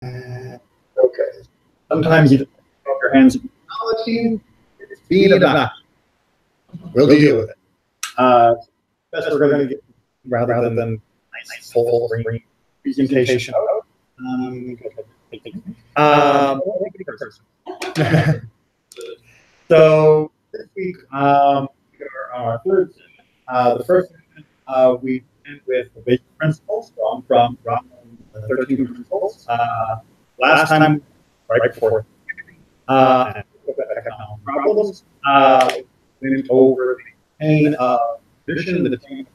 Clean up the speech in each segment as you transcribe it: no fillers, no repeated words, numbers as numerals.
Okay. Sometimes you just throw your hands in technology, speed of action. We'll deal with it. That's what we're going to get rather than nice full presentation. So this week our third session. The first session we end with the basic principles from 13 principles. Last time, right before, and economic problems, went over the pain of vision, the pain of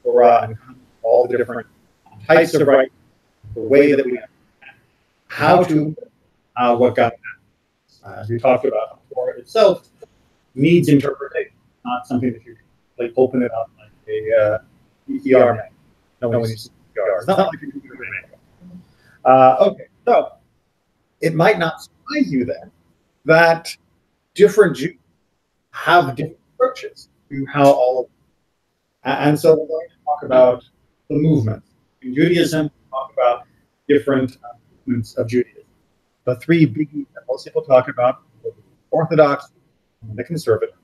Torah, and all the different types of right, the way that we, how to, what God has. As we talked about, Torah itself needs interpretation, not something that you can like open it up like a ETR map. No one uses ETR. It's not like a computer manual. Okay, so it might not surprise you then that different Jews have different approaches to how all of them. And so we're going to talk about the movements. In Judaism, we talk about different movements of Judaism. The three biggies that most people talk about: the Orthodox, and the conservative.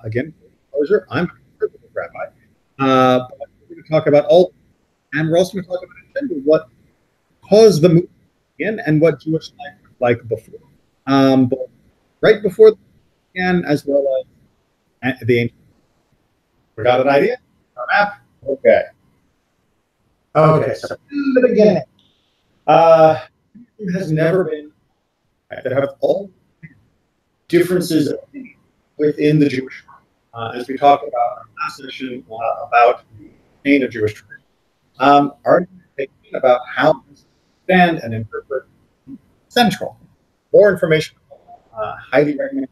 Again, disclosure, I'm a conservative rabbi. But we're going to talk about all, and we're also going to talk about what caused the movement in and what Jewish life was like before. Both right before and as well as the ancient. We got an idea? Our map? Okay. Okay, so in the beginning, it has never been, there have all differences within the Jewish as we talked about in our last session about the pain of Jewish tradition. Argument about how to understand and interpret central. More information, highly recommend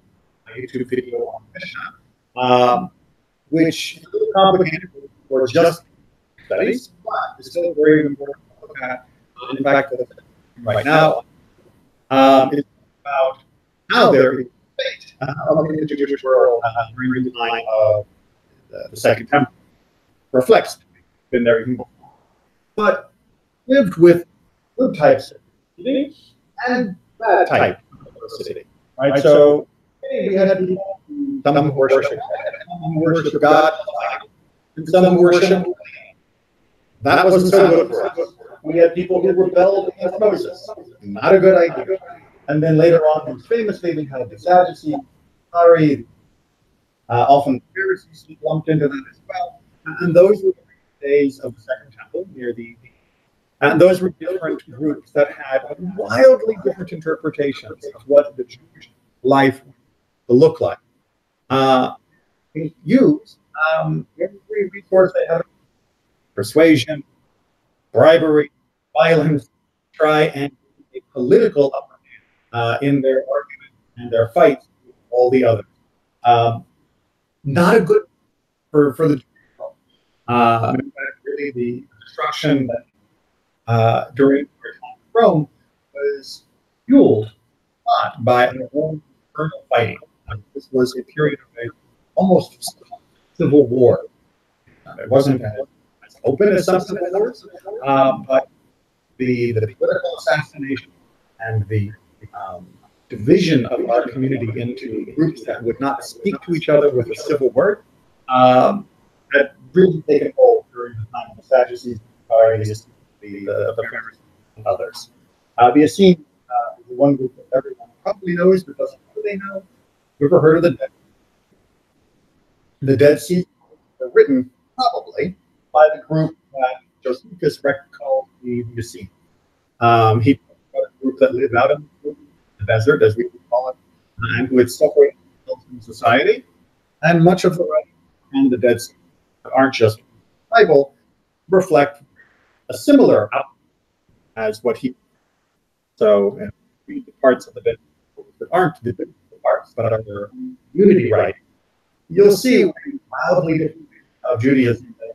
my YouTube video on Mishnah, which is a little complicated for just studies, but it's still very important to look at. In fact, right now, it's about how there is fate in the Jewish world during the time of the Second Temple. Reflects been there even before, but lived with good types of city and bad type of city. Right? So we had people, some who worship God, and some who worship. That wasn't so good for us. We had people who rebelled against Moses. Not a good idea. And then later on, famously, we had the Sadducees, often the Pharisees lumped into that as well. And those were the days of the Second Temple near and those were different groups that had wildly different interpretations of what the Jewish life would look like. They used every resource they had: persuasion, bribery, violence, try and get a political upper hand in their argument and their fights with all the others. Not a good for the Jewish world. In fact, really, the destruction that during Rome was fueled not by their own internal fighting. This was a period of almost civil war. It wasn't as open as some civil wars, but the political assassination and the division of our community into groups that would not speak to each other with a civil word had really taken hold during the time of the Sadducees, the Pharisees, and others. The Essenes is one group that everyone probably knows, but doesn't really know. You ever heard of the Dead? The Dead Sea were written probably by the group that Josephus called the Essenes. He was a group that lived out in the desert, as we would call it, and who had separated themselves from society. And much of the writing and the Dead Sea that aren't just the Bible reflect a similar outcome as what he. So, read the parts of the Dead Sea that aren't the biblical parts, but are their unity writing, you'll see a wildly different of Judaism they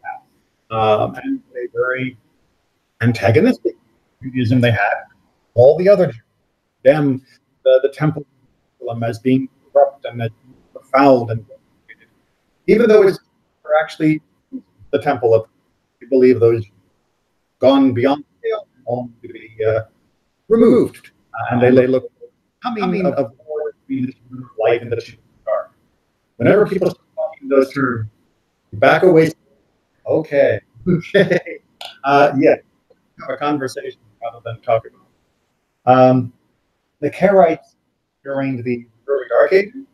have, and a very antagonistic Judaism they had. All the other Jews condemn the temple as being corrupt and fouled, and even though it's actually the temple of, we believe those gone beyond the veil, to be removed, and they look coming of war between the light and the dark. Whenever people start talking in those terms, back away. Okay, okay, yeah, have a conversation rather than talk about. The Karaites during the early Dark Ages,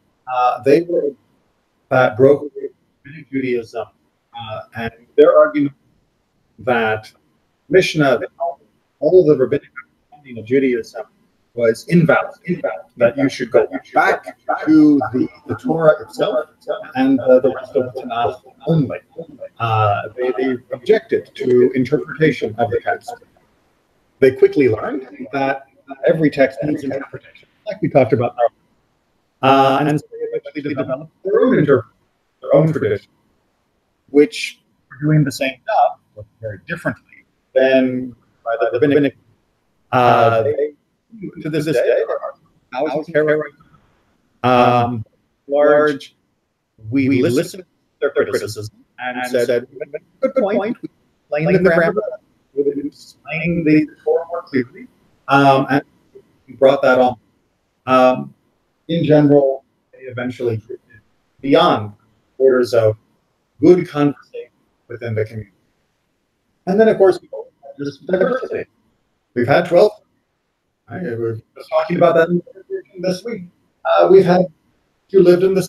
they were that broke away from Rabbinic Judaism, and their argument that Mishnah, all the rabbinic understanding of Judaism was invalid, that you should go back to the Torah itself and the rest of the Tanakh only. They objected to interpretation of the text. They quickly learned that every text needs interpretation, like we talked about now. And so they eventually developed their own tradition, which were doing the same job, but very differently than by the rabbinic. To this day, there are thousands of Karaites. Large, we listened to their criticism and said, good point, we explained the grammar, we explained the Torah more clearly, and we brought that on. In general, they eventually drifted beyond borders of good conversation within the community. And then, of course, there's diversity. We've had 12. We were just talking about that this week. We've had who lived in the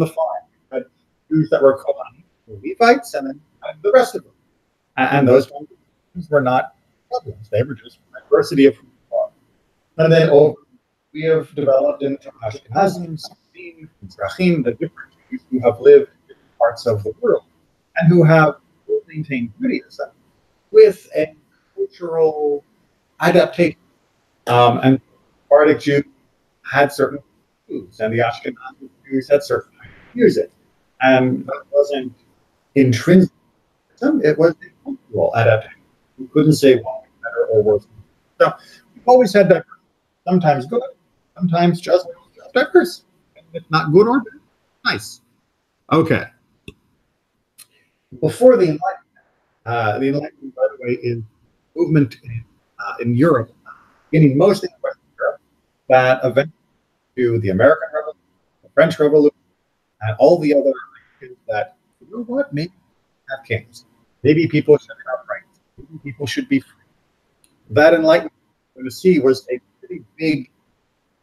farm. We had Jews that were Kohanim, Levites, and then the rest of them. And those were not problems. They were just diversity of who we are. And then we have developed into Ashkenazim, Sephardim, Mizrahim, the different Jews who have lived in different parts of the world and who have maintained Judaism with a cultural adaptation. And Sephardic Jews had certain views, and the Ashkenazi Jews had certain music. And that wasn't intrinsic. It was a cultural adaptation. You couldn't say one better or worse. So we've always had that, sometimes good, sometimes just diverse. If not good or bad, nice. Okay. Before the Enlightenment, by the way, is movement in Europe, beginning mostly in Western Europe, that eventually to the American Revolution, the French Revolution, and all the other things that, you know what, maybe have kings. Maybe people should have rights. Maybe people should be free. That Enlightenment, we're going to see, was a pretty big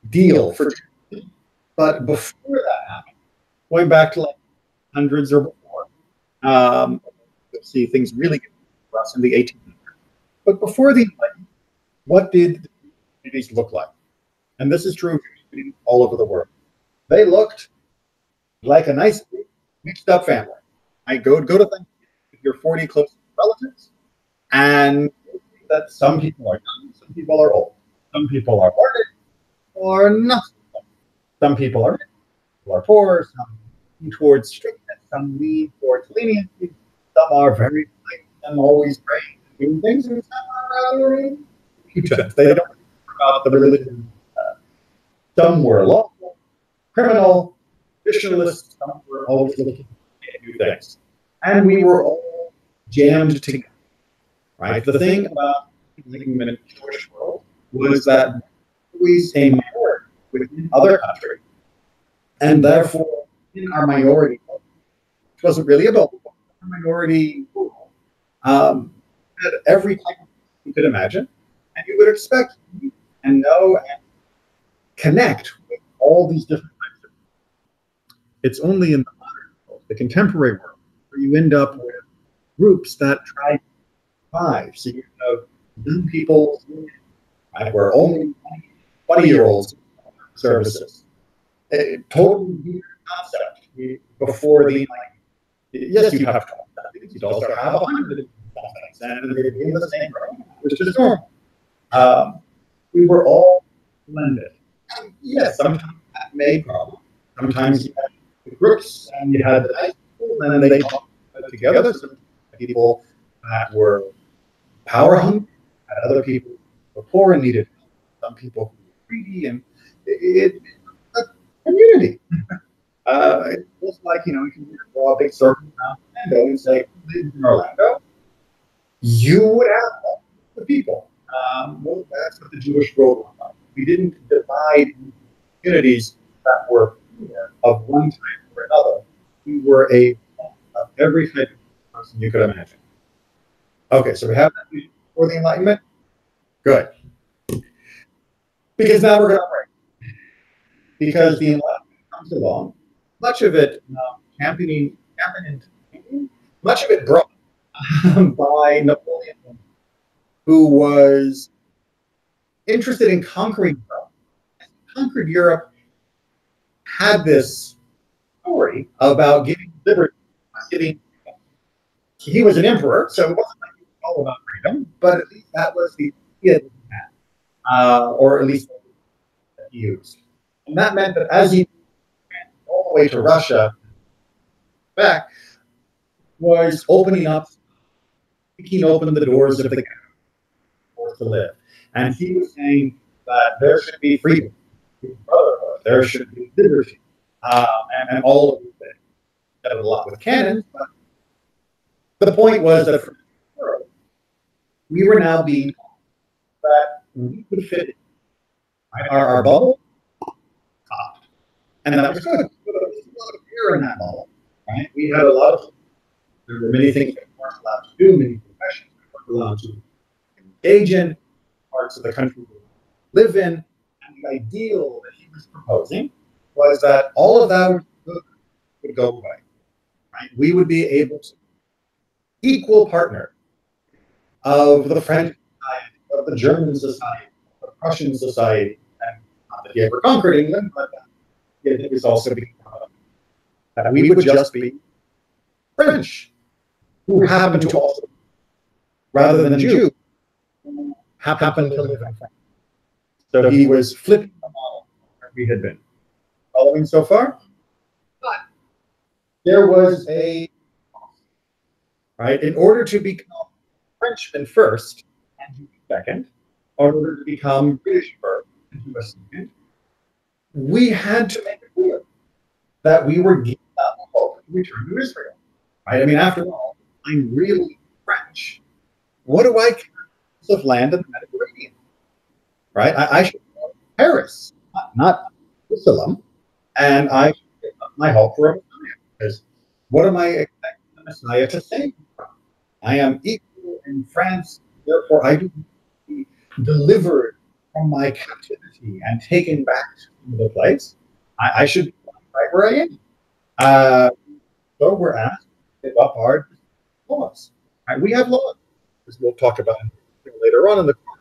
deal for Germany. But before that happened, going back to like hundreds or before, you'll see things really get for us in the 1800s. But before the Enlightenment, what did the communities look like? And this is true of communities all over the world. They looked like a nice, mixed up family. I go to Thanksgiving with your 40 close relatives, and that some people are young, some people are old, some people are learned, or not. Some people are rich, some people are poor, some lean towards strictness, some lean towards leniency, some are very polite and always praying and doing things, and some are rather Puritans. They don't care about the religion. Some were lawful, criminal, traditionalists, some were always looking to do things. And we were all jammed together. Right? The thing about living in the Jewish world was that we stay minority within other countries. And therefore, in our minority, it wasn't really about our minority had every type of you could imagine. And you would expect and know and connect with all these different types of people. It's only in the modern world, the contemporary world, where you end up with groups that try to survive. So you have young people, right, where only 20-year-olds services. A totally weird concept before the Enlightenment. Yes, you have 20. You'd also have 100 things, and they'd be in the same room, which is normal. We were all blended. And yes, sometimes that made problems. Sometimes you had the groups, and you had the nice people, and then they talked together. Some people that were power hungry, and other people who were poor and needed help. Some people who were greedy, and it a community. It was like, you can draw a big circle around Orlando and say, in Orlando, you would have all the people. Well, that's what the Jewish world was like. We didn't divide into communities that were of one type or another. We were a of every type of person you could imagine. Okay, so we have that before the Enlightenment. Good, because now we're going to break. Because the Enlightenment comes along, much of it championing, much of it brought by Napoleon, who was interested in conquering Europe. As he conquered Europe, had this story about giving liberty, giving. He was an emperor, so it wasn't like it was all about freedom, but at least that was the idea that he had, or at least that he used. And that meant that as he went all the way to Russia, back was opening up, kicking open the doors of the for to live. And he was saying that there should be freedom, brotherhood, there should be liberty, and all of these things. That had a lot with cannons, but the point was that for the world, we were now being that we could fit in. Right? Our bubble popped. And that was good. There was a lot of fear in that bubble. Right? We had a lot of, there were many things that we weren't allowed to do, many professions we weren't allowed to engage in, parts of the country we live in. And the ideal that he was proposing was that all of that would go away. Right? We would be able to equal partner of the French society, of the German society, of the Prussian society, and not that he ever conquered England, but it was also that we would just be French, who happened to also, rather than Jew, happened to live in France. So he was flipping the model where we had been. Following so far? But there was a, right, in order to become Frenchman first and Jewish second, in order to become British first and Jewish second, we had to make it clear that we were giving up hope to return to Israel. Right? I mean, after all, I'm really French. What do I care of land in the Mediterranean? Right? I should go to Paris, not Jerusalem, and I should give up my hope for a Messiah. Because what am I expecting the Messiah to save me from? I am equal in France, therefore I do be delivered from my captivity and taken back to the place. I should be right where I am. So we're asked to give up our laws. Right? We have laws, as we'll talk about later on in the course,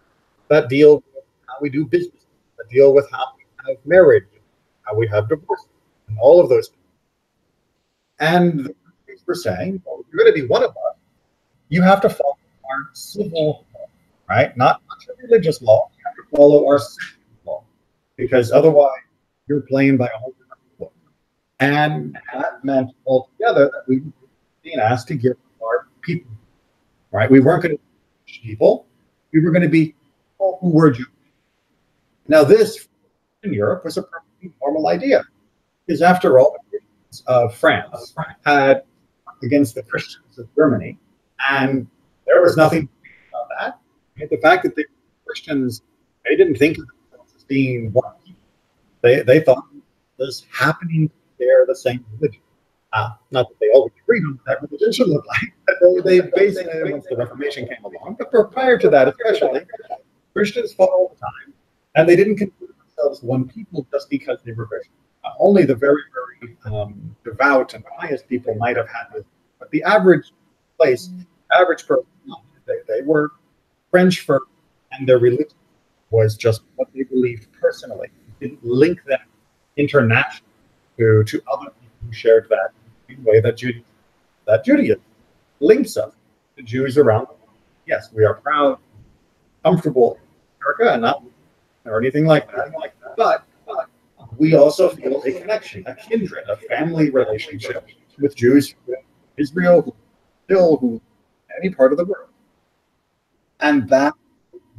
that deal with how we do business, that deal with how we have marriage, how we have divorce, and all of those things. And the countries were saying, well, if you're going to be one of us, you have to follow our civil law, right? Not your religious law. You have to follow our civil law, because otherwise you're playing by a whole different rule. And that meant altogether that we were being asked to give our people, right? We weren't going to be people. We were going to be people who were Jewish. Now, this in Europe was a perfectly normal idea, because after all, the Christians of France had against the Christians of Germany, and there was nothing about that. And the fact that they were Christians, they didn't think of themselves as being one people. They thought it was happening to share the same religion. Not that they always agreed on what that religion should look like. But they basically, once the Reformation came along, but prior to that especially, Christians fought all the time, and they didn't consider themselves one people just because they were Christian. Only the very, very devout and pious people might have had this, but the average average person, they were French first, and their religion was just what they believed personally. It didn't link them internationally to other people who shared that same way that Judaism links us to Jews around the world. Yes, we are proud, comfortable in America, and not or anything like that. But we also feel a connection, a kindred, a family relationship with Jews from Israel, who any part of the world. And that's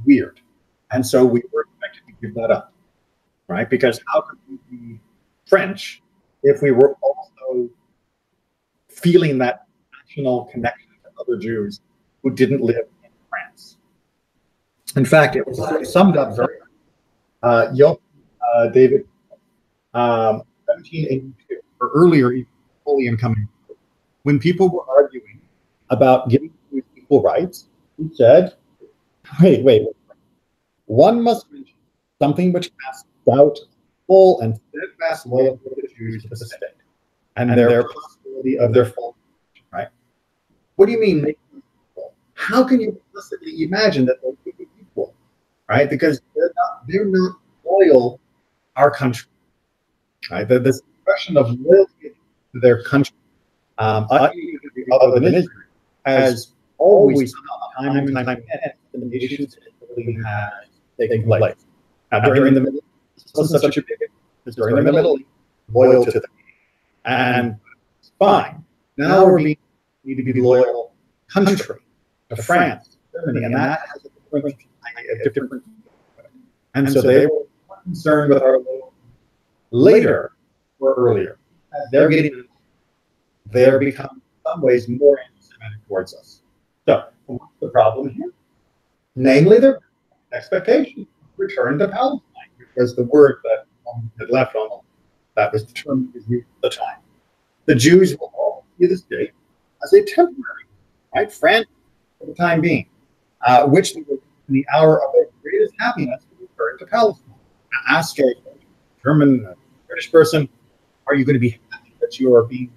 weird. And so we were expected to give that up, right? Because how could we be French if we were also feeling that national connection to other Jews who didn't live in France? In fact, it was summed up very David, 1782 or earlier, even Napoleon coming, when people were arguing about giving Jews equal rights, he said, wait. One must mention something which casts doubt full and steadfast loyalty of the Jews to the state and their possibility of their full, right? What do you mean make them equal? How can you possibly imagine that they'll be equal, right? Because they're not loyal to our country, right? This question of loyalty to their country, other than Israel, has always time and time again, the nations has taken place. Now, during the Middle East, this wasn't such a big issue. During the Middle East, loyal to them. And it's fine. Now we need to be loyal country to France, Germany, and that has a different. And so they were concerned with our loyalty later or earlier. They're becoming in some ways more anti-Semitic towards us. So what's the problem here? Namely, their expectation return to Palestine, which was the word that had left on. That was the term used at the time. The Jews will all see the state as a temporary, right? France for the time being, which they will, in the hour of their greatest happiness, will return to Palestine. Now, ask a German, British person, are you going to be happy that you are being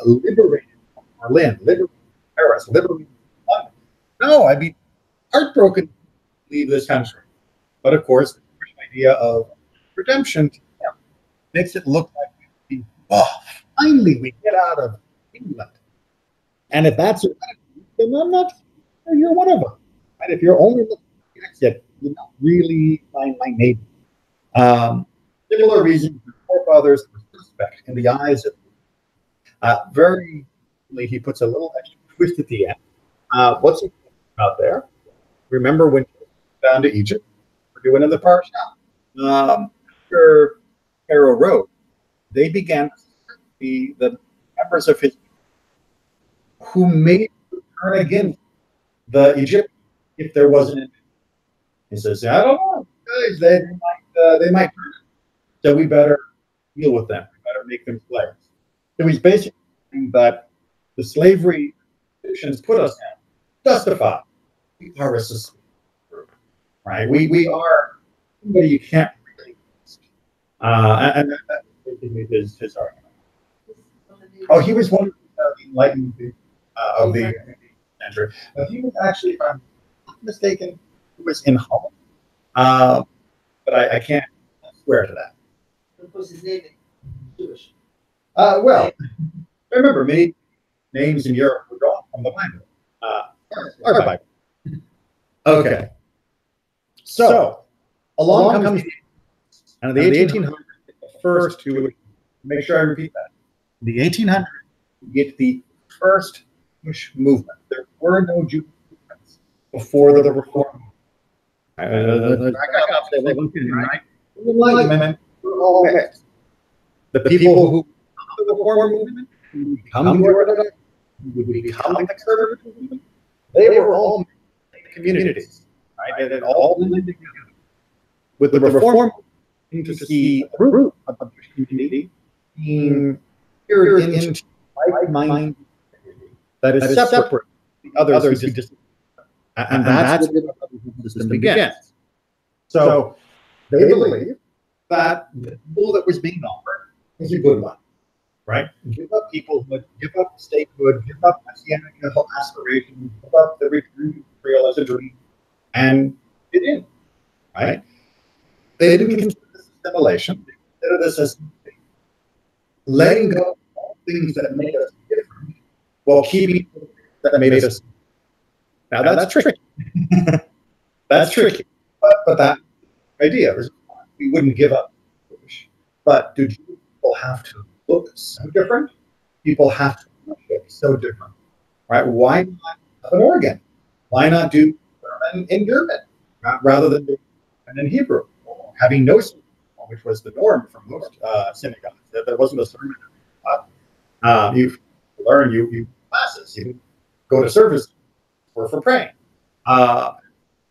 liberated from Berlin, liberated from Paris, liberated from London? No, I'd be heartbroken to leave this country. But of course, the idea of redemption makes it look like, finally we get out of England. And if that's your attitude, then I'm not sure you're one of them. Right? If you're only looking at the exit, you're not really my neighbor. Similar reasons the forefathers were suspect in the eyes of very, he puts a little extra twist at the end. What's he about there? Remember when he was down to Egypt? We're doing in the parsha. After Pharaoh wrote, they began to be the members of his who may turn against the Egyptians if there wasn't. He says, I don't know, guys, they might turn. So we better deal with them. We better make them slaves. So he's basically saying that the slavery Egyptians put us in justified. We are a society group, right? We are somebody you can't really trust. And that's basically his argument. Oh, he was one of the enlightened of the century. But he was actually, if I'm not mistaken, he was in Holland. But I can't swear to that. Because his name is Jewish. Well, remember, many names in Europe were drawn from the Bible. Our Bible. Okay. So, along comes and in the 1800s, the first to make sure I repeat that. In the 1800s, you get the first Jewish movement. There were no Jewish movements before the Reform. Enlightenment were all mixed. The people who come to the Reform movement, who become the Orthodox, who would become the conservative movement, they were all communities, right? And all lived together. With the Reform to see a group of the Jewish community being mirrored into like-minded community that is separate from the others who disagree. And that's where the system begins. So they believe that the rule that was being offered was a good one, right? Give up peoplehood, give up statehood, give up messianic aspirations, give up the return to Israel as a dream, and it in, right? They didn't consider this assimilation. They considered this as letting go of all things that made us different while keeping things that made us. Now that's tricky. That's tricky. But that idea is we wouldn't give up Jewish. But do people have to look so different? People have to look so different, right? Why not have an organ? Why not do sermon in German rather than do sermon in Hebrew? Or having no sermon, which was the norm for most synagogues. There wasn't a sermon. You learn, you classes, you go to service for praying.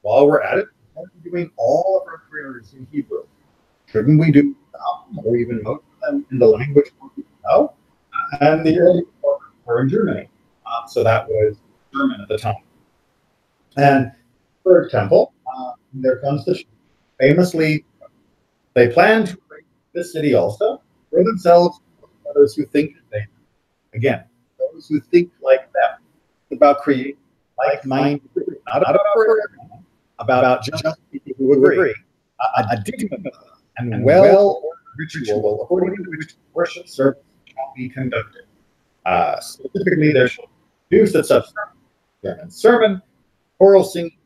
while we're at it, why are we doing all of our prayers in Hebrew? Shouldn't we do some or even most of them in the language we know? And the early were in Germany. So that was German at the time. And third temple, there comes the famously, they plan to break this city also for themselves, others who think they, again, those who think like them. It's about creating like-minded, not about everyone, about just people who agree. A dignified and well-ordered ritual according to which worship service shall be conducted. Specifically, there shall be use of such sermon, choral singing,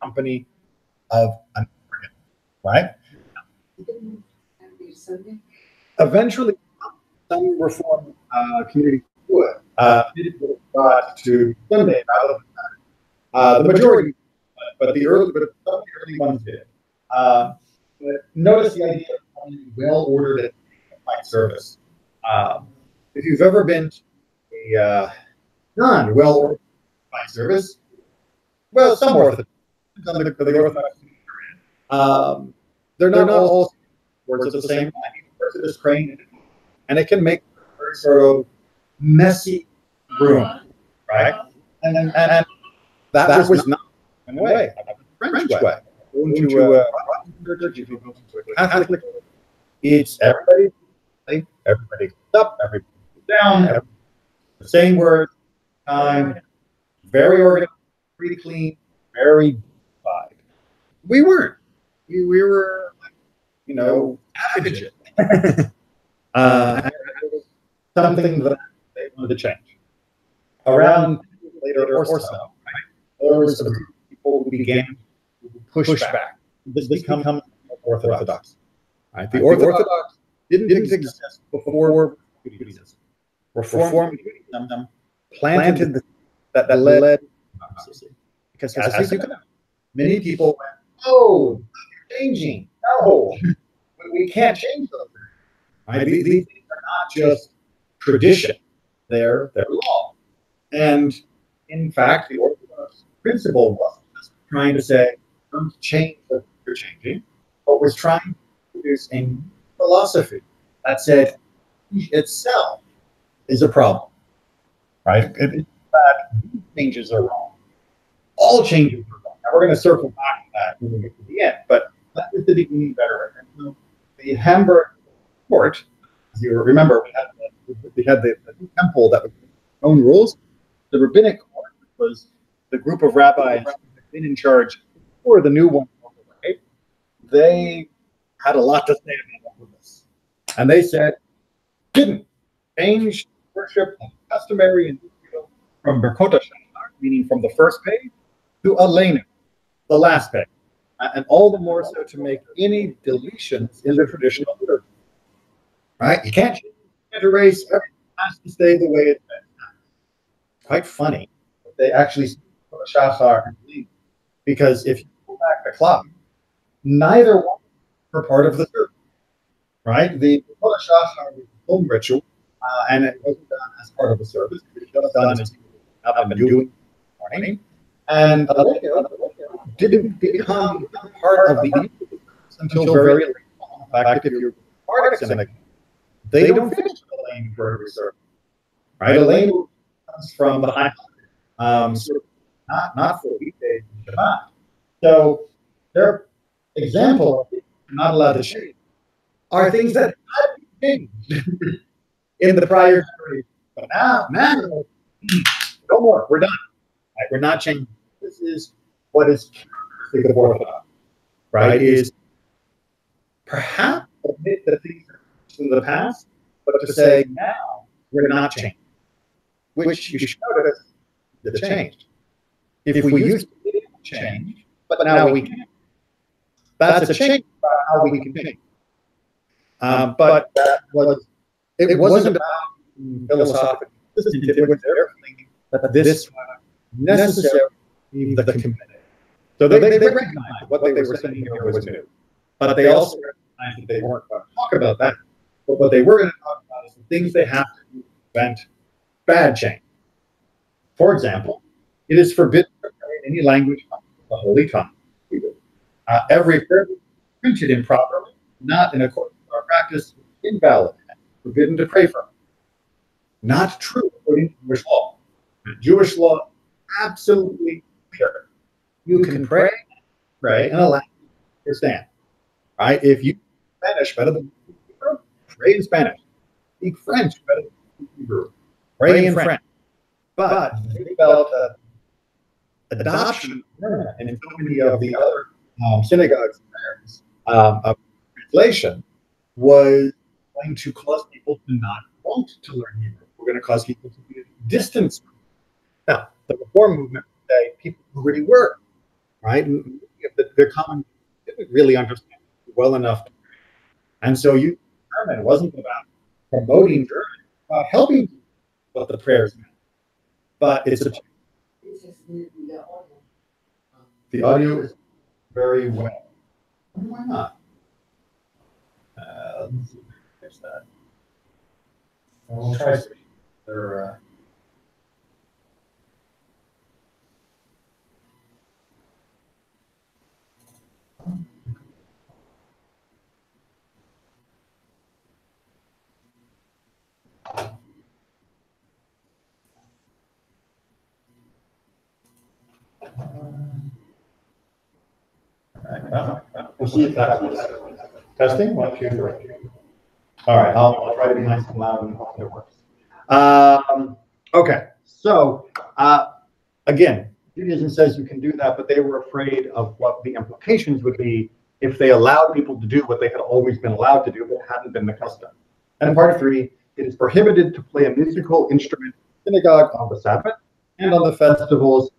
company of an organ, right? Eventually, some Reformed community would to Sunday rather than the majority, but some of the early ones did. But notice the idea of having well-ordered and dignified service. If you've ever been to a non-well-ordered service, well, some Orthodox, the Orthodox, they're not all words of the same kind. Words of this crane, and it can make a very sort of messy room, right? And that was not the way, the French way. Going to a church, if you go to a Catholic, it's everybody goes up, everybody goes down, the same word, time, very organized, pretty clean, very dignified. We weren't. We were, average. Something that they wanted to change. Around later or so, right, there was a group of people who began to push back. This becomes Orthodox. Right? The Orthodox didn't exist before Judaism. Reformed Judaism planted that led because as you know, many people went, "Oh, you're changing. No, we can't change those things." Right? These things are not just tradition; they're law. And in fact, the Orthodox principle was just trying to say, "Don't change what you're changing," but was trying to produce a philosophy that said itself is a problem. Right? It's that these changes are wrong. All changes are wrong. Now we're going to circle back to that when we get to the end, but that is the beginning better. And so the Hamburg court, as you remember, we had the temple that was own rules. The rabbinic court, which was the group of rabbis who had been in charge before the new one, right? They had a lot to say about this, and they said didn't change worship and customary and from Berkota Shachar, meaning from the first page, to Alenu, the last page, and all the more so to make any deletions in the traditional liturgy. Right? You can't erase everything; has to stay the way it's been. Quite funny. They actually put a Shachar and Alenu, because if you pull back the clock, neither one were part of the service. Right? The Shachar was a home ritual, and it wasn't done as part of the service. It was done as up and doing in the morning. And didn't become part of the until very late. In fact, if you're part of it, they don't finish Elaine for every service. Right? Elaine comes from the high, not for weekdays and Shabbat. So their example of not allowed to change are things that had changed in the prior generation. But now, no more. We're done. Right? We're not changing. This is what is characteristic of Orthodox, right? Is perhaps admit that things are in the past, but to say now we're not changing, which you should notice the change. If we used to change, but now we can't, that's a change about how we can change. But it wasn't about philosophical. It was their thinking that this necessarily be the commitment. So they recognized what they were saying here was new, but they also recognized that they weren't going to talk about that. But what they were going to talk about is the things they have to do to prevent bad change. For example, it is forbidden to pray in any language other than the Holy Tongue. Every prayer printed improperly, not in accordance with our practice, invalid, and forbidden to pray from. Not true according to Jewish law. Jewish law absolutely clear. You can pray, in a language you understand. Right? If you speak Spanish better than Hebrew, pray in Spanish. Speak French better than Hebrew, pray in French. But they developed an adoption and in so many of the other synagogues of translation was going to cause people to not want to learn Hebrew. We're going to cause people to be distant. Now, the Reform movement would say people who really were, right? Their common didn't really understand well enough. And so German wasn't about promoting German, about helping people what the prayers meant. But it's a the audio is very well. Why not? Let's see if we can fix that. We'll try to. We'll see if that works. Testing, 1, 2, 3. All right, I'll try to be nice and loud and hope it works. Okay, so again, Judaism says you can do that, but they were afraid of what the implications would be if they allowed people to do what they had always been allowed to do, but hadn't been the custom. And part 3, it is prohibited to play a musical instrument in the synagogue on the Sabbath and on the festivals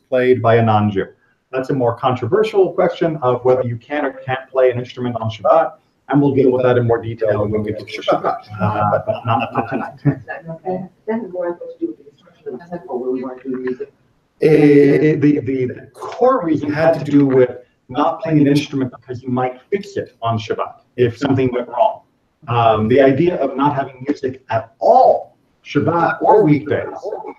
played by a non-Jew. That's a more controversial question of whether you can or can't play an instrument on Shabbat, and we'll deal with that in more detail when we get to Shabbat, but not tonight. The core reason had to do with not playing an instrument because you might fix it on Shabbat if something went wrong. The idea of not having music at all, Shabbat or weekdays,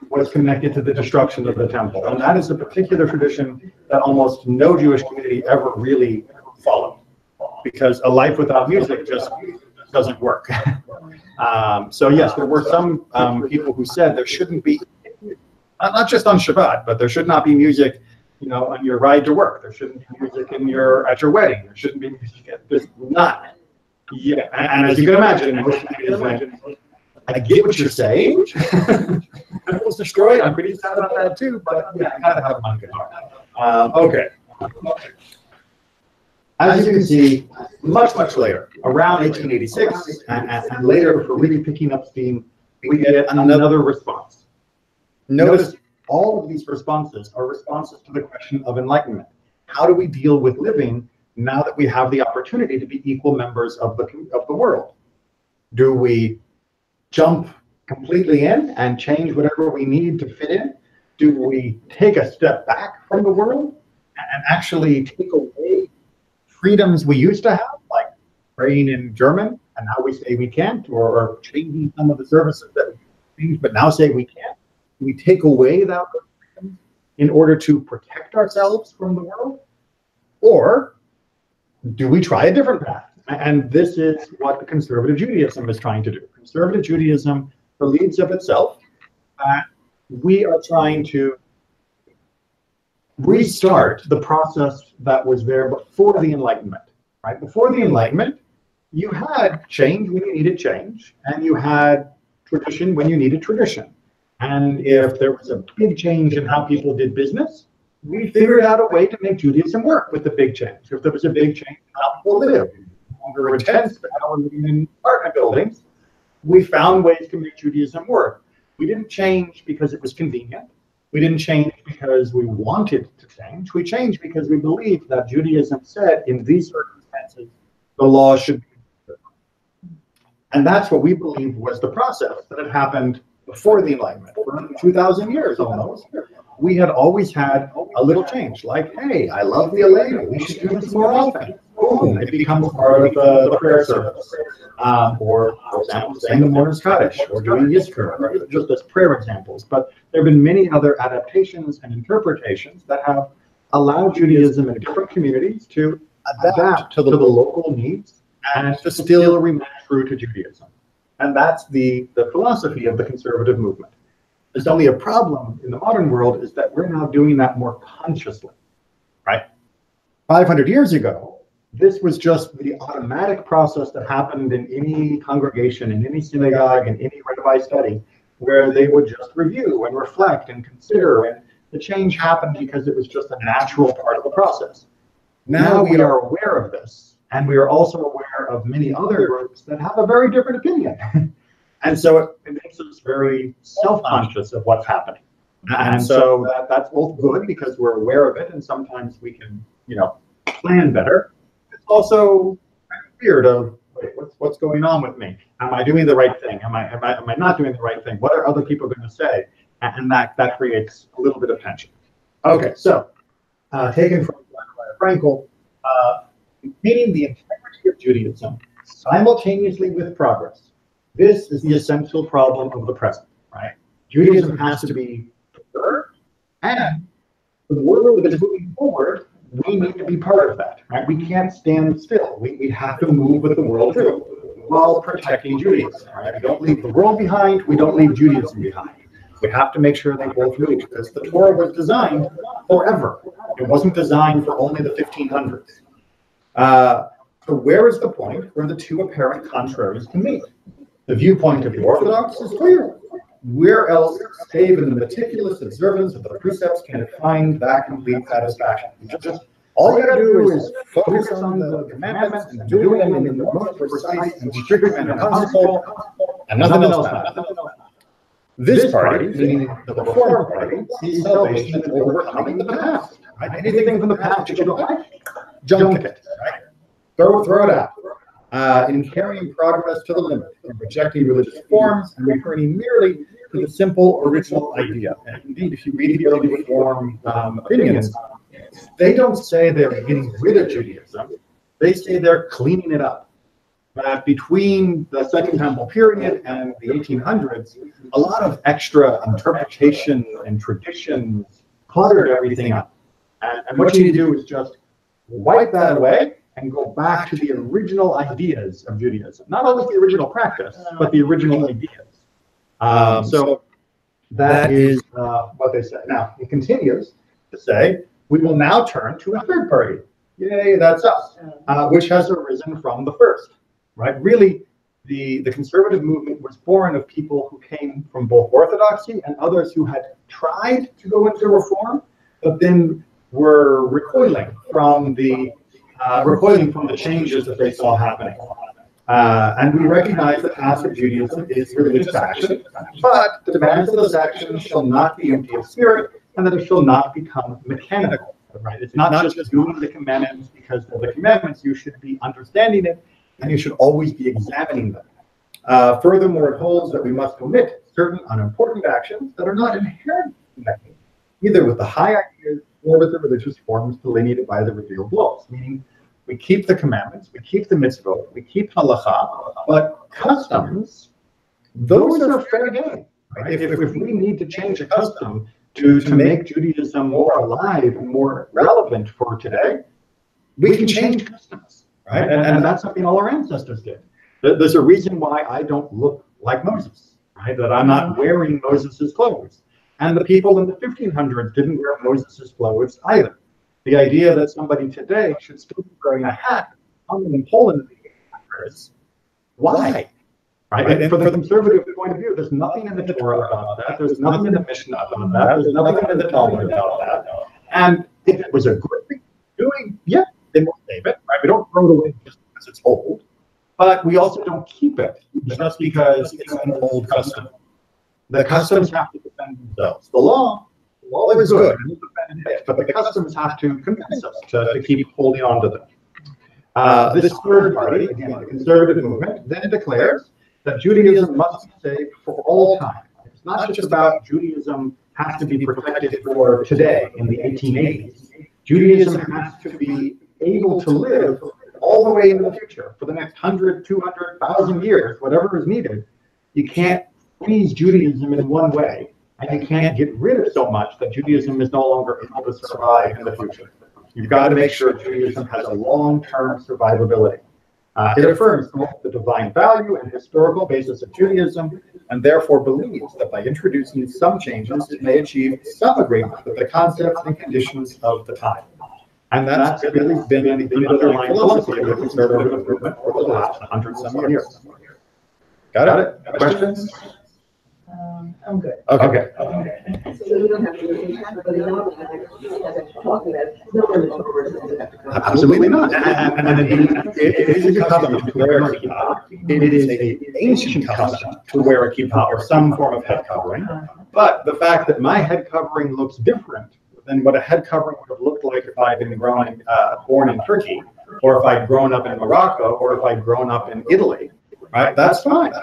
was connected to the destruction of the temple. And that is a particular tradition that almost no Jewish community ever really followed, because a life without music just doesn't work. So yes, there were some people who said there shouldn't be, not just on Shabbat, but there should not be music, on your ride to work. There shouldn't be music at your wedding. There shouldn't be music at this, none. Yeah, and as you can imagine, most communities went, I get what you're saying. Temple's destroyed. I'm pretty sad about that too, but yeah, I gotta have my guitar. Okay. As you can see, much later, around 1886, and later, for really picking up steam, we get another response. Notice all of these responses are responses to the question of enlightenment. How do we deal with living now that we have the opportunity to be equal members of the world? Do we jump completely in and change whatever we need to fit in? Do we take a step back from the world and actually take away freedoms we used to have, like praying in German, and now we say we can't, or changing some of the services that we use, but now say we can't? Do we take away that freedom in order to protect ourselves from the world? Or do we try a different path? And this is what the conservative Judaism is trying to do. Conservative Judaism believes of itself that we are trying to restart the process that was there before the Enlightenment. Right? Before the Enlightenment, you had change when you needed change, and you had tradition when you needed tradition. And if there was a big change in how people did business, we figured out a way to make Judaism work with the big change. If there was a big change in how people lived, longer intense, but now we're living in apartment buildings, we found ways to make Judaism work. We didn't change because it was convenient. We didn't change because we wanted to change. We changed because we believed that Judaism said in these circumstances, the law should be different. And that's what we believe was the process that had happened before the Enlightenment. For 2,000 years almost, we had always had a little change, like, hey, I love the Alena, we should do this more often. Boom, it becomes part of the prayer service. Or, for example, saying the Morning Kaddish, or doing Yizkor, or just as prayer examples. But there have been many other adaptations and interpretations that have allow Judaism in different communities to adapt to the local needs and to still remain true to Judaism. And that's the philosophy of the conservative movement. There's only a problem in the modern world is that we're now doing that more consciously, right? 500 years ago, this was just the automatic process that happened in any congregation, in any synagogue, in any rabbi study, where they would just review and reflect and consider, and the change happened because it was just a natural part of the process. Now we are aware of this, and we are also aware of many other groups that have a very different opinion. And so it makes us very self-conscious of what's happening. And so that's both good because we're aware of it, and sometimes we can, plan better. It's also weird of, wait, what's going on with me? Am I doing the right thing? Am I not doing the right thing? What are other people going to say? And that creates a little bit of tension. Okay, so taken from Frankel, maintaining the integrity of Judaism simultaneously with progress. This is the essential problem of the present, right? Judaism has to be preserved, and the world that is moving forward, we need to be part of that, right? We can't stand still. We have to move with the world too, while protecting Judaism, right? We don't leave the world behind, we don't leave Judaism behind. We have to make sure they both move, because the Torah was designed forever. It wasn't designed for only the 1500s. So where is the point where the two apparent contraries can meet? The viewpoint of the Orthodox is clear. Where else, save in the meticulous observance of the precepts, can it find that complete satisfaction? All you gotta do is focus on the commandments and do them in the most precise and strict and consequential, and nothing else matters. This party, meaning the Reform Party, sees salvation as overcoming the past. Right? Anything from the past that you don't like, junk it. Right? Throw it out. In carrying progress to the limit, in rejecting religious forms and returning merely to the simple original idea. And indeed, if you read the early Reform opinions, they don't say they're getting rid of Judaism. They say they're cleaning it up. That between the Second Temple period and the 1800s, a lot of extra interpretation and traditions cluttered everything up. And what you need to do is just wipe that away and go back to the original ideas of Judaism. Not always the original practice, but the original ideas. So that is what they say. Now, it continues to say, we will now turn to a third party. Yay, that's us, which has arisen from the first. Right? Really, the conservative movement was born of people who came from both Orthodoxy and others who had tried to go into reform, but then were recoiling from the changes that they saw happening. And we recognize that passive Judaism is religious action, but the demands of this action shall not be empty of spirit, and that it shall not become mechanical. Right? It's not just doing the commandments because of the commandments. You should be understanding it, and you should always be examining them. Furthermore, it holds that we must omit certain unimportant actions that are not inherently connected, either with the high ideas or with the religious forms delineated by the revealed laws. Meaning, we keep the commandments, we keep the mitzvot, we keep halacha, but customs, those are fair game. Right? If we need to change a custom to make Judaism more alive and more relevant for today, we can change customs. Right? And that's something all our ancestors did. There's a reason why I don't look like Moses, right? That I'm not wearing Moses's clothes. And the people in the 1500s didn't wear Moses's clothes either. The idea that somebody today should still be wearing a hat in Poland in the 1800s, why? Right? And for the conservative point of view, there's nothing in the Torah about that. There's nothing in the Mishnah about that. There's nothing in the Talmud about that. And if it was a good thing doing, yeah, then we'll save it. Right? We don't throw it away just because it's old, but we also don't keep it just because it's an old custom. The customs have to defend themselves. The law is good, but the customs have to convince us to keep holding on to them. This third party, again, the conservative movement, then declares that Judaism must be saved for all time. It's not just about Judaism has to be protected for today in the 1880s. Judaism has to be able to live all the way into the future for the next 100, 200, 1,000 years, whatever is needed. You can't freeze Judaism in one way and you can't get rid of so much that Judaism is no longer able to survive in the future. You've got to make sure Judaism has a long-term survivability. It affirms both the divine value and historical basis of Judaism, and therefore believes that by introducing some changes, it may achieve some agreement with the concepts and conditions of the time. And that's really been the underlying philosophy of the conservative movement for the last 100-some years. Got it? Questions? I'm good. Okay. So we don't have to really have, but talking about no one Absolutely not. And it is a custom to wear a kippah. It is an ancient custom to wear a kippah or some form of head covering. But the fact that my head covering looks different than what a head covering would have looked like if I'd been born in Turkey, or if I'd grown up in Morocco, or if I'd grown up in Italy, right? That's fine.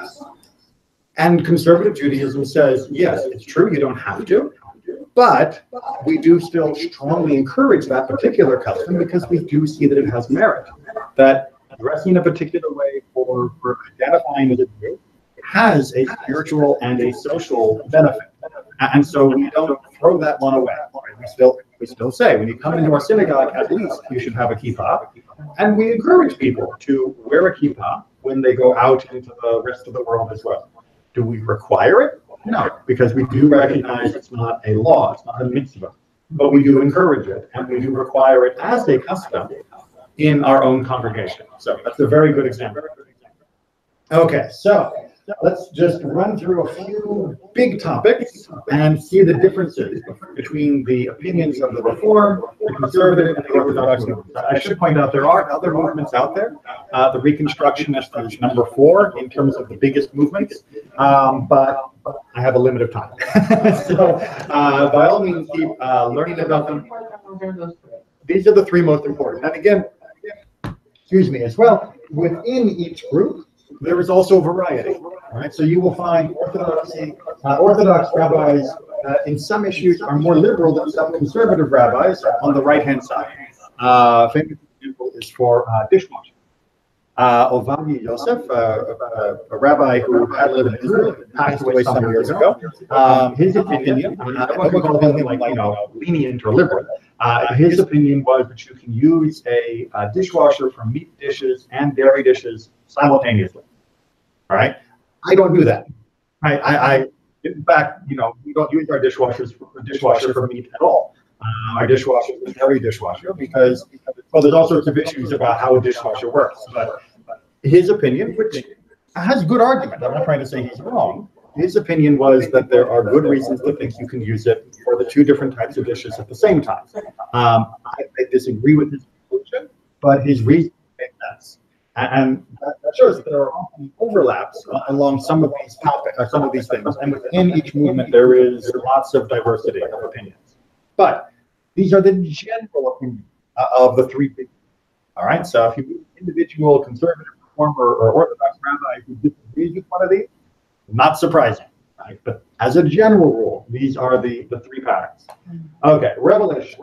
And conservative Judaism says, yes, it's true, you don't have to, but we do still strongly encourage that particular custom because we do see that it has merit. That dressing a particular way for identifying as a Jew has a spiritual and a social benefit. And so we don't throw that one away. We still say, when you come into our synagogue, at least you should have a kippah. And we encourage people to wear a kippah when they go out into the rest of the world as well. Do we require it? No, because we do recognize it's not a law, it's not a mitzvah, but we do encourage it, and we do require it as a custom in our own congregation. So that's a very good example. Okay, so let's just run through a few big topics and see the differences between the opinions of the Reform, the Conservative, and the Orthodox movements. I should point out there are other movements out there. The Reconstructionists is number 4 in terms of the biggest movements, but I have a limit of time. So by all means, keep learning about them. These are the 3 most important. And again, excuse me, as well, within each group, there is also variety, right? So you will find Orthodox rabbis in some issues are more liberal than some conservative rabbis on the right-hand side. Famous example is for dishwashing. Ovadia Yosef, a rabbi who had lived in Israel, passed away some years ago. His opinion, I wouldn't call him lenient or liberal. His opinion was that you can use a dishwasher for meat dishes and dairy dishes simultaneously. All right, I don't do that. I in fact, we don't use our dishwasher for meat at all. Our dishwasher is a dairy dishwasher because, well, there's all sorts of issues about how a dishwasher works. But his opinion, which has good argument, I'm not trying to say he's wrong. His opinion was that there are good reasons to think you can use it for the 2 different types of dishes at the same time. I disagree with his conclusion, but his reason makes sense. And that shows that there are often overlaps along some of these topics, or some of these things. And within each movement, there is lots of diversity of opinions. But these are the general opinions of the 3 big. All right. So if you meet an individual conservative, reformer, or Orthodox rabbi who disagrees with one of these, not surprising. Right? But as a general rule, these are the 3 patterns. Okay. Revelation.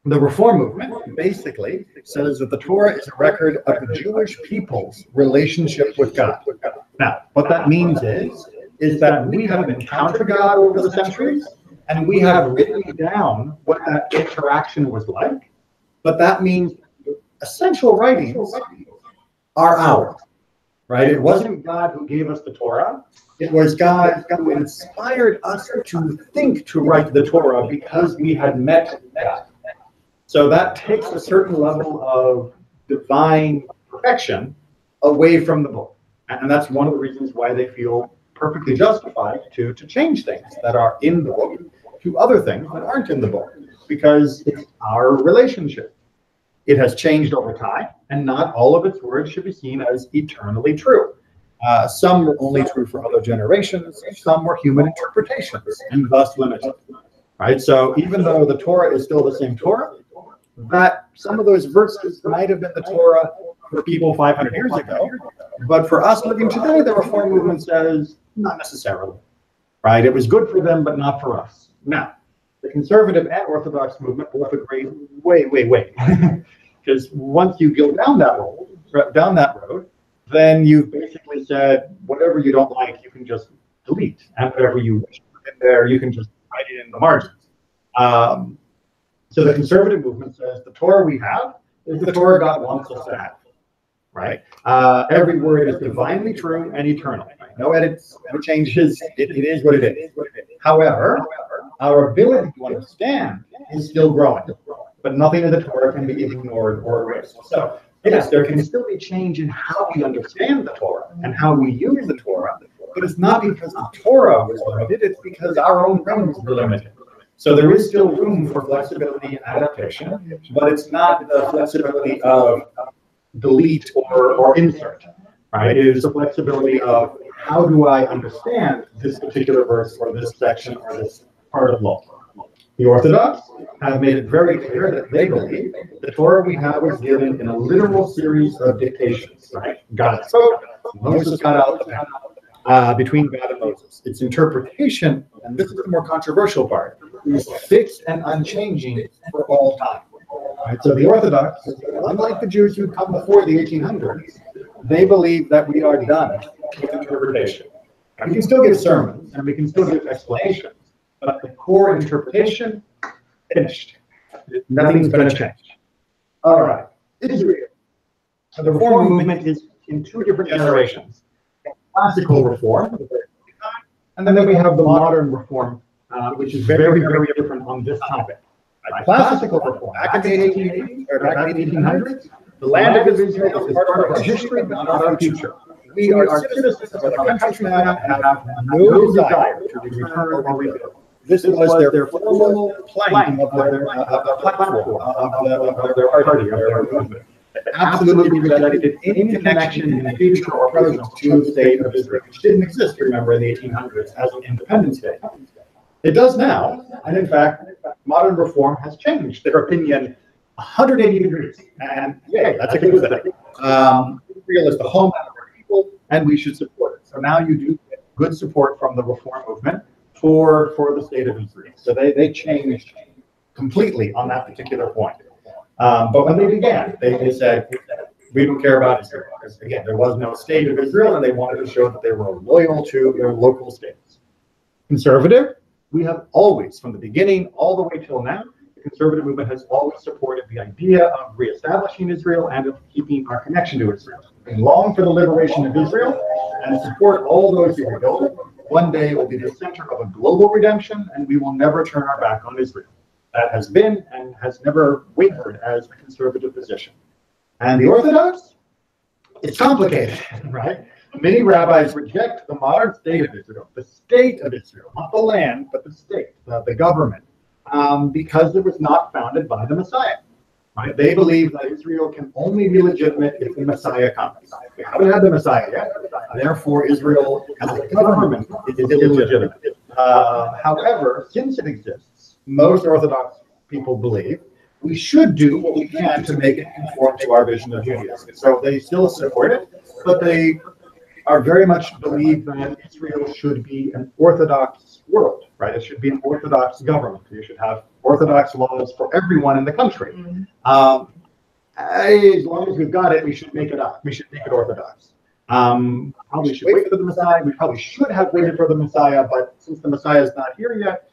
The Reform movement basically says that the Torah is a record of the Jewish people's relationship with God. Now, what that means is that we have encountered God over the centuries, and we have written down what that interaction was like, but that means essential writings are ours, right? It wasn't God who gave us the Torah. It was God who inspired us to think to write the Torah because we had met God. So that takes a certain level of divine perfection away from the book. And that's one of the reasons why they feel perfectly justified to change things that are in the book to other things that aren't in the book, because it's our relationship. It has changed over time, and not all of its words should be seen as eternally true. Some were only true for other generations, some were human interpretations, and thus limited. Right? So even though the Torah is still the same Torah, that some of those verses might have been the Torah for people 500 years ago, but for us living today, the Reform movement says not necessarily. Right? It was good for them, but not for us. Now, the Conservative and Orthodox movement both agree, wait. Because once you go down that road, then you've basically said whatever you don't like, you can just delete, and whatever you wish there. You can just write it in the margins. So the conservative movement says the Torah we have is the Torah God wants us to have, right? Every word is divinely true and eternal. Right? No edits, no changes. It is what it is. However, our ability to understand is still growing, but nothing in the Torah can be ignored or erased. So yes, there can still be change in how we understand the Torah and how we use the Torah, but it's not because the Torah was limited, it's because our own brains were limited. So there is still room for flexibility and adaptation, but it's not the flexibility of delete or insert, right? It is the flexibility of how do I understand this particular verse or this section or this part of law. The Orthodox have made it very clear that they believe the Torah we have was given in a literal series of dictations, right? God spoke, Moses got out the pen, between God and Moses. Its interpretation, and this is the more controversial part, is fixed and unchanging for all time. Right? So the Orthodox, unlike the Jews who come before the 1800s, they believe that we are done with interpretation. And we can still give sermons and we can still give explanations, but the core interpretation, finished. Nothing's going to change. All right. Israel. So the Reform movement is in two different generations. Classical Reform, and then we have the modern Reform, which is very, very different on this topic. Classical Reform, back in the 1880s, or back in the 1800s, the land of Israel is part of our history, but not our future. We are citizens of other countries now and have no desire to return or rebuild. This was their formal plank of their platform, of their party, of their movement. Absolutely rejected any connection in the future or present to the state of Israel, which didn't exist, remember, in the 1800s as an independent state. It does now, and in fact, modern reform has changed their opinion 180 degrees, and yay, that's a good thing. Israel is the homeland of our people, and we should support it. So now you do get good support from the reform movement for the state of Israel. So they changed completely on that particular point. But when they began, they said, we don't care about Israel. Because again, there was no state of Israel, and they wanted to show that they were loyal to their local states. Conservative, we have always, from the beginning all the way till now, the conservative movement has always supported the idea of reestablishing Israel and of keeping our connection to Israel. We long for the liberation of Israel and support all those who rebuild it. One day it will be the center of a global redemption, and we will never turn our back on Israel. That has been and has never wavered as a conservative position. And the Orthodox, it's complicated, right? Many rabbis reject the modern state of Israel, the state of Israel, not the land, but the state, the government, because it was not founded by the Messiah. Right? They believe that Israel can only be legitimate if the Messiah comes. We haven't had the Messiah yet, therefore Israel as a government is illegitimate. However, since it exists, most Orthodox people believe we should do what we can to make it conform to our vision of Judaism. So they still support it, but they are very much believe that Israel should be an Orthodox world, right? It should be an Orthodox government. You should have Orthodox laws for everyone in the country. As long as we've got it, we should make it up. We should make it Orthodox. Probably should wait for the Messiah. We probably should have waited for the Messiah, but since the Messiah is not here yet,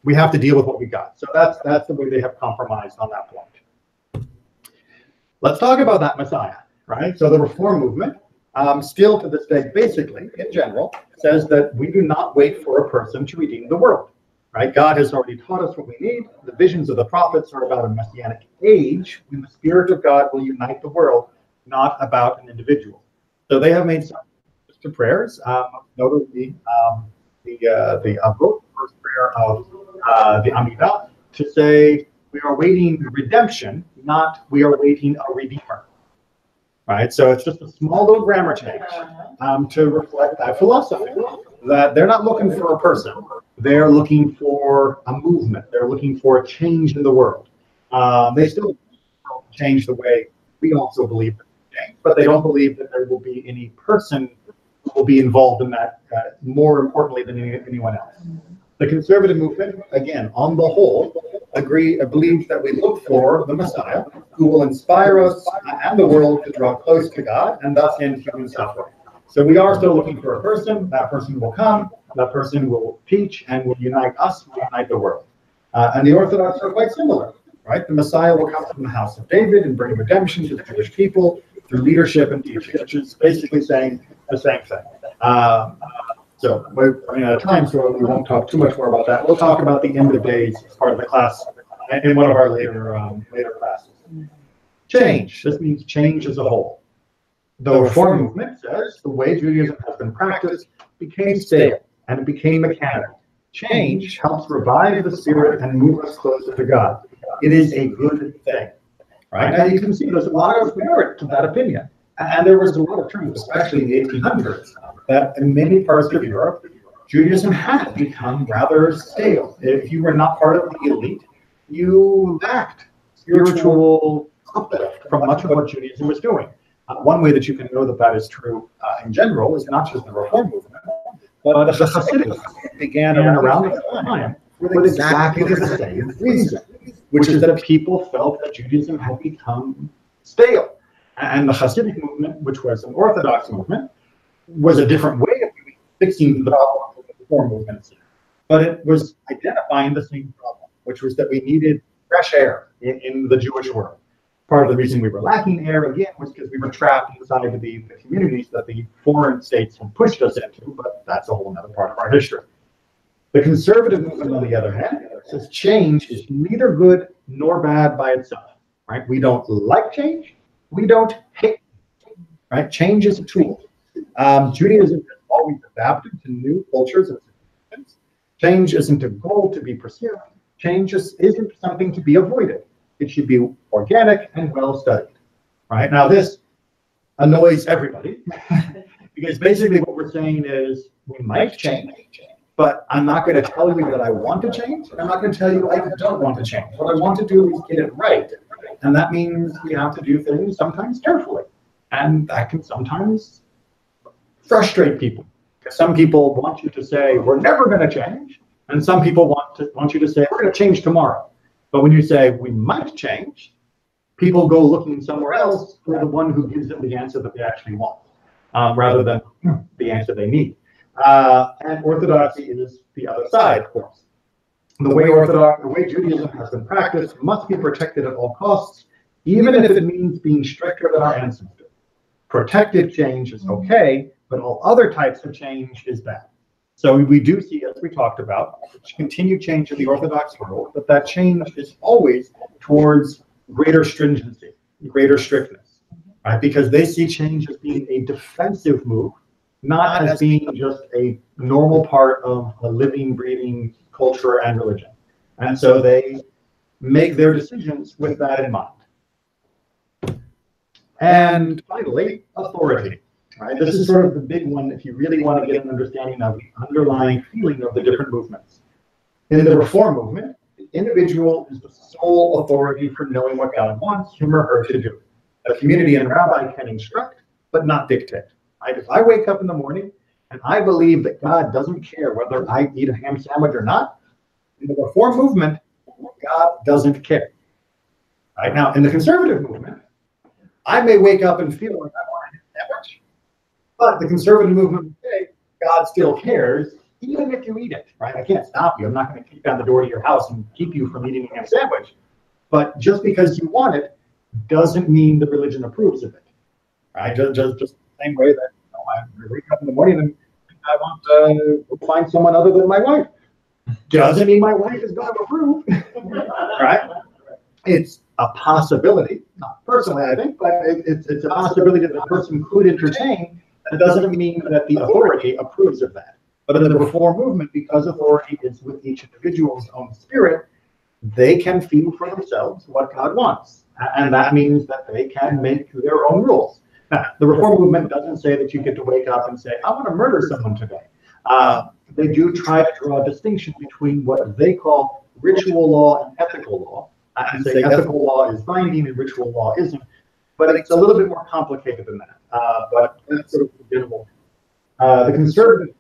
we have to deal with what we got. So that's the way they have compromised on that point. Let's talk about that Messiah, right? So the Reform movement, still to this day, basically, in general, says that we do not wait for a person to redeem the world, right? God has already taught us what we need. The visions of the prophets are about a messianic age when the Spirit of God will unite the world, not about an individual. So they have made some prayers, notably the Avot, first prayer of the Amidah, to say we are waiting redemption, not we are waiting a redeemer. Right, so it's just a small little grammar change to reflect that philosophy, that they're not looking for a person, they're looking for a movement, they're looking for a change in the world. They still change the way we also believe that they change, but they don't believe that there will be any person who will be involved in that more importantly than anyone else. The conservative movement, again, on the whole, believes that we look for the Messiah who will inspire us and the world to draw close to God and thus end human suffering. So we are still looking for a person. That person will come. That person will teach and will unite us, will unite the world. And the Orthodox are quite similar, right? The Messiah will come from the house of David and bring redemption to the Jewish people through leadership and teaching, which is basically saying the same thing. So we're running out of time, so we won't talk too much more about that. We'll talk about the end of days as part of the class in one of our later classes. Change. This means change as a whole. The Reform movement says the way Judaism has been practiced became stale and it became mechanical. Change helps revive the spirit and move us closer to God. It is a good thing. Right? Now you can see there's a lot of merit to that opinion. And there was a lot of truth, especially in the 1800s, that in many parts of Europe, Judaism had become rather stale. If you were not part of the elite, you lacked spiritual uplift from much of what Judaism was doing. One way that you can know that that is true in general is not just the Reform movement, but the Hasidic movement began around the time with exactly the same reason, which is that people felt that Judaism had become stale. And the Hasidic movement, which was an Orthodox movement, was a different way of fixing the problem of the Reform movement. But it was identifying the same problem, which was that we needed fresh air in the Jewish world. Part of the reason we were lacking air, again, was because we were trapped inside of the communities that the foreign states had pushed us into, but that's a whole other part of our history. The conservative movement, on the other hand, says change is neither good nor bad by itself. Right? We don't like change. We don't hate change. Right? Change is a tool. Judaism has always adapted to new cultures and situations. Change isn't a goal to be pursued. Change isn't something to be avoided. It should be organic and well studied. Right? Now, this annoys everybody because basically what we're saying is we might change, but I'm not going to tell you that I want to change, and I'm not going to tell you I don't want to change. What I want to do is get it right. And that means we have to do things sometimes carefully. And that can sometimes frustrate people. Some people want you to say, we're never going to change. And some people want you to say, we're going to change tomorrow. But when you say, we might change, people go looking somewhere else for the one who gives them the answer that they actually want, rather than the answer they need. And orthodoxy is the other side, of course. The way Judaism has been practiced must be protected at all costs, even if it means being stricter than our ancestors. Protected change is okay, but all other types of change is bad. So we do see, as we talked about, continued change in the Orthodox world, but that change is always towards greater stringency, greater strictness, right? Because they see change as being a defensive move, not as being just a normal part of a living, breathing culture and religion. And so they make their decisions with that in mind. And finally, authority. Right? This is sort of the big one if you really want to get an understanding of the underlying feeling of the different movements. In the Reform movement, the individual is the sole authority for knowing what God wants him or her to do. A community and rabbi can instruct, but not dictate. Right? If I wake up in the morning and I believe that God doesn't care whether I eat a ham sandwich or not, in the Reform movement, God doesn't care. Right? Now, in the conservative movement, I may wake up and feel like I want a ham sandwich, but the conservative movement would say God still cares, even if you eat it. Right? I can't stop you. I'm not going to kick down the door to your house and keep you from eating a ham sandwich. But just because you want it doesn't mean the religion approves of it. Right? Just the same way that I wake up in the morning and I want to find someone other than my wife. Doesn't mean my wife is going to approve. Right? It's a possibility, not personally, I think, but it's a possibility that the person could entertain. That doesn't mean that the authority approves of that. But in the Reform movement, because authority is with each individual's own spirit, they can feel for themselves what God wants. And that means that they can make their own rules. Now, the Reform movement doesn't say that you get to wake up and say, I want to murder someone today. They do try to draw a distinction between what they call ritual law and ethical law. And say ethical law is binding and ritual law isn't. But it's a little bit more complicated than that. But that's sort of the general. The conservative,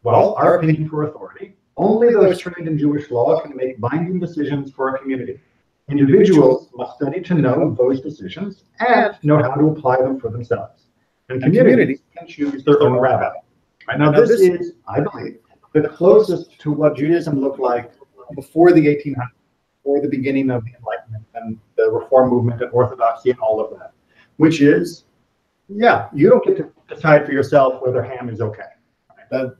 well, our opinion for authority, only those trained in Jewish law can make binding decisions for a community. Individuals must study to know those decisions and know how to apply them for themselves. and communities can choose their own rabbi. Right? Now, this is, I believe, the closest to what Judaism looked like before the 1800s, before the beginning of the Enlightenment and the Reform movement and Orthodoxy and all of that, which is, yeah, you don't get to decide for yourself whether ham is okay. Right? The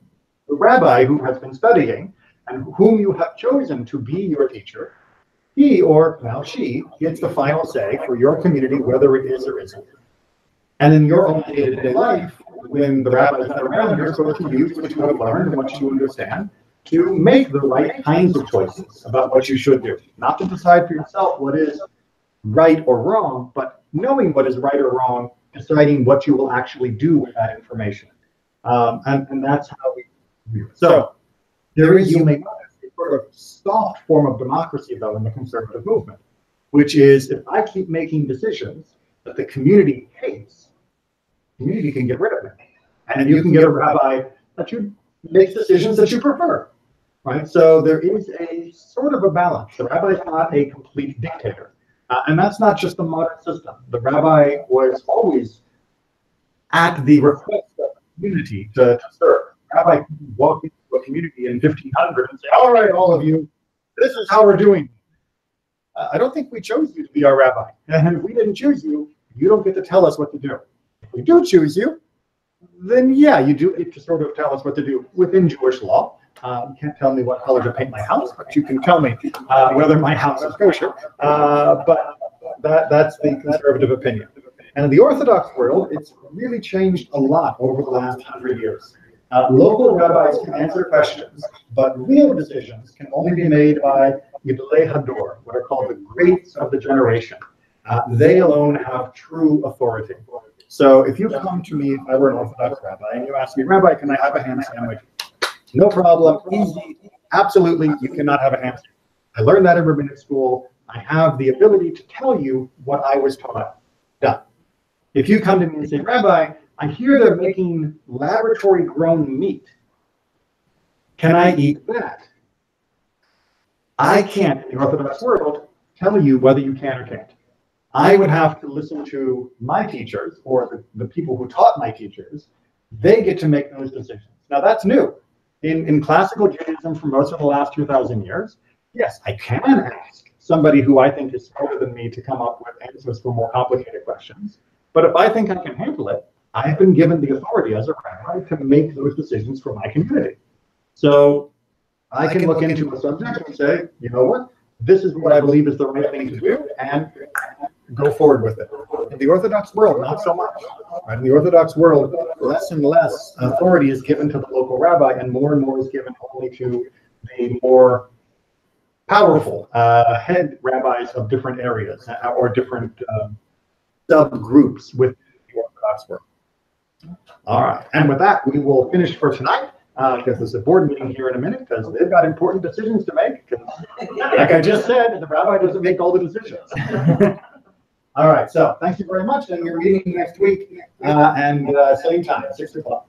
rabbi who has been studying and whom you have chosen to be your teacher, he or now she gets the final say for your community, whether it is or isn't. And in your own day-to-day life, when the rabbi is not around, you're supposed to use what you have learned and what you understand to make the right kinds of choices about what you should do. Not to decide for yourself what is right or wrong, but knowing what is right or wrong, deciding what you will actually do with that information. And that's how we view it. So there is, you may notice, a sort of soft form of democracy, though, in the conservative movement, which is if I keep making decisions that the community hates, the community can get rid of me. And you can get a rabbi that you makes decisions that you prefer. Right? So there is a sort of a balance. The rabbi is not a complete dictator. And that's not just the modern system. The rabbi was always at the request of the community to serve. The rabbi could walk into a community in 1500 and say, all right, all of you, this is how we're doing. I don't think we chose you to be our rabbi. And if we didn't choose you, you don't get to tell us what to do. If we do choose you, then yeah, you do get to sort of tell us what to do within Jewish law. You can't tell me what color to paint my house, but you can tell me whether my house is kosher. But that's the conservative opinion. And in the Orthodox world, it's really changed a lot over the last 100 years. Local rabbis can answer questions, but real decisions can only be made by Gedolei Hador, what are called the greats of the generation. They alone have true authority. So if you come to me, if I were an Orthodox rabbi, and you ask me, Rabbi, can I have a ham sandwich? No problem, easy, absolutely, you cannot have a ham sandwich. I learned that in rabbinic school. I have the ability to tell you what I was taught. Done. If you come to me and say, Rabbi, I hear they're making laboratory-grown meat. Can I eat that? I can't, in the Orthodox world, tell you whether you can or can't. I would have to listen to my teachers, or the people who taught my teachers. They get to make those decisions. Now, that's new. In classical Judaism for most of the last 2,000 years, yes, I can ask somebody who I think is smarter than me to come up with answers for more complicated questions. But if I think I can handle it, I've been given the authority as a rabbi to make those decisions for my community. So I can look into a subject and say, you know what, this is what I believe is the right thing to do, and go forward with it. In the Orthodox world, not so much. Right? In the Orthodox world, less and less authority is given to the local rabbi, and more is given only to the more powerful head rabbis of different areas or different subgroups within the Orthodox world. All right, and with that, we will finish for tonight. Because there's a board meeting here in a minute, because they've got important decisions to make. Like I just said, the rabbi doesn't make all the decisions. All right, so thank you very much, and we're meeting next week, and same time, 6 o'clock.